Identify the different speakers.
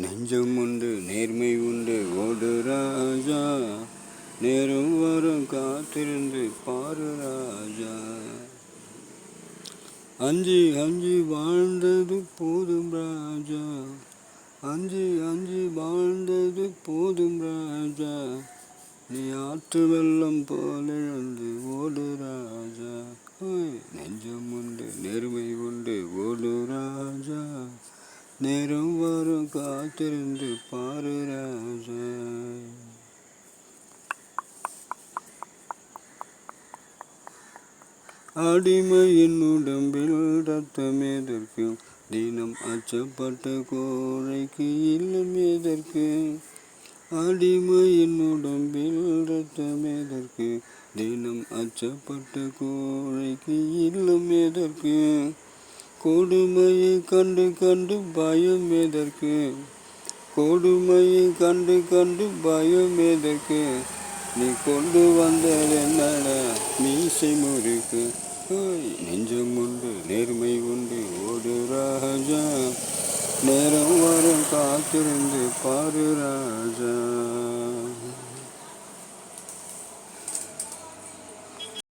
Speaker 1: நெஞ்சம் உண்டு நேர்மை உண்டு ஓடு ராஜா, நேரம் வரும் காத்திருந்து பாரு ராஜா. அஞ்சி அஞ்சி வாழ்ந்தது போதும் ராஜா, அஞ்சி அஞ்சி வாழ்ந்தது போதும் ராஜா, நீ ஆற்று வெள்ளம் போல எழுந்து ஓடு ராஜா. நெஞ்சம் உண்டு நேர்மை உண்டு ஓடு ராஜா, நேரம் வரும் காத்திருந்து பாரு ராஜா. அடிமையின் உடம்பில் ரத்தம் எதற்கு, தினம் அச்சப்பட்ட கோழைக்கு இல்லம் எதற்கு. அடிமையின் உடம்பில் ரத்தம் எதற்கு, தினம் அச்சப்பட்ட கோழைக்கு இல்லம் எதற்கு. கொடுமையை கண்டு கண்டு பயம் எதற்கு, கொடுமையை கண்டு கண்டு பயம் எதற்கு. நீ கொண்டு வந்ததென்னடா மீசை முறுக்கு. நெஞ்சம் உண்டு நேர்மை உண்டு ஓடு ராஜா, நேரம் வரும் காத்திருந்து பாரு ராஜா.